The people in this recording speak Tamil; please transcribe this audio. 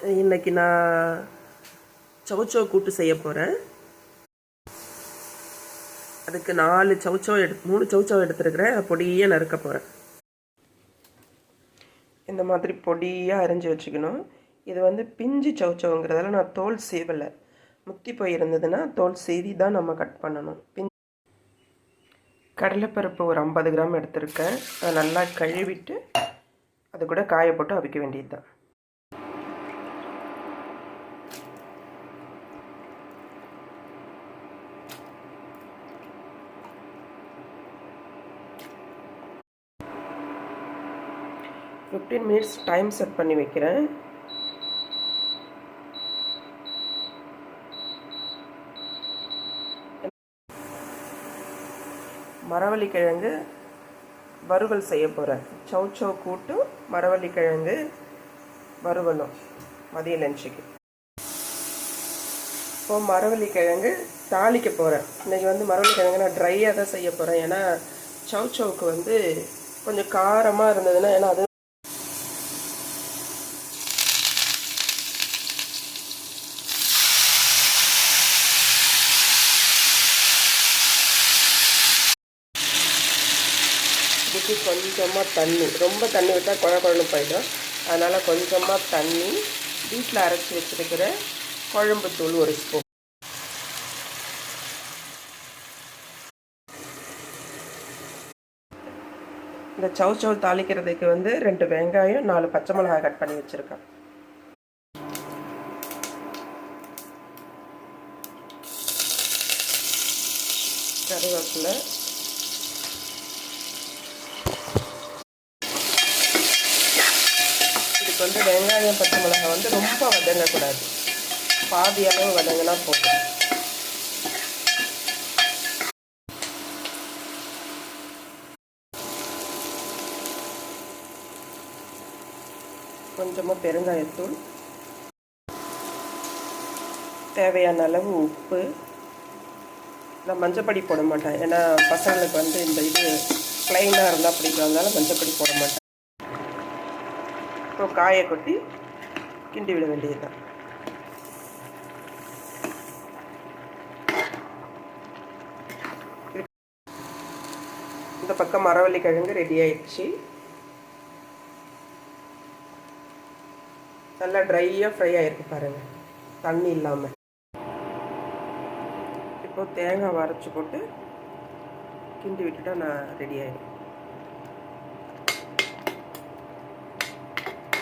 இன்றைக்கி நான் சௌச்சோ கூட்டு செய்ய போகிறேன். அதுக்கு 3 சௌச்சோ எடுத்துருக்கிறேன். அதை பொடியாக நறுக்க போகிறேன். இந்த மாதிரி பொடியாக அரைஞ்சி வச்சுக்கணும். இது வந்து பிஞ்சு சௌச்சோங்கிறதால நான் தோல் சீவலை. முத்தி போயிருந்ததுன்னா தோல் சீவி தான் நம்ம கட் பண்ணணும். கடலைப்பருப்பு ஒரு 50 கிராம் எடுத்திருக்கேன். அதை நல்லா கழுவிட்டு அது கூட காய போட்டு அவிக்க வேண்டியது தான். ஃபிஃப்டீன் மினிட்ஸ் டைம் செட் பண்ணி வைக்கிறேன். மரவள்ளிக்கிழங்கு வறுவல் செய்ய போகிறேன். சௌச்சோ கூட்டு மரவள்ளிக்கிழங்கு வறுவலும் மதிய லஞ்சுக்கு. இப்போது மரவள்ளிக்கிழங்கு தாளிக்க போகிறேன். இன்றைக்கி வந்து மரவள்ளிக்கிழங்கு நான் ட்ரையாக தான் செய்ய போகிறேன். ஏன்னா சௌச்சோவுக்கு வந்து கொஞ்சம் காரமாக இருந்ததுன்னா, ஏன்னா அது இதுக்கு கொஞ்சமாக தண்ணி, ரொம்ப தண்ணி விட்டால் குழம்பு போயிடும். அதனால் கொஞ்சமாக தண்ணி, வீட்டில் அரைச்சி வச்சுருக்கிற குழம்பு தூள் 1 ஸ்பூன். இந்த சௌச்சோ தாளிக்கிறதுக்கு வந்து 2 வெங்காயம் 4 பச்சை மிளகாய் கட் பண்ணி வச்சுருக்கேன். கருவேப்பிலை, இதுக்கு வந்து வெங்காயம் பச்சை மிளகாய் வந்து ரொம்ப வதங்கக்கூடாது. பாதி அளவு வதங்கினா போதும். கொஞ்சமாக பெருங்காயத்தூள், தேவையான அளவு உப்பு. நான் மஞ்சப்பொடி போட மாட்டேன். ஏன்னா பசங்களுக்கு வந்து இந்த இது ப்ளைனாக இருந்தால் பிடிக்கிறதுனால மஞ்சப்பொடி போட மாட்டேன். அப்புறம் காயை கொட்டி கிண்டி விட வேண்டியது தான். இந்த பக்கம் மரவள்ளிக்கிழங்கு ரெடி ஆயிடுச்சு. நல்லா ட்ரையாக ஃப்ரை ஆகிருக்கு பாருங்கள், தண்ணி இல்லாமல். இப்போது தேங்காய் அரைச்சி போட்டு கிண்டி விட்டுட்டா நான் ரெடி ஆகிடும்.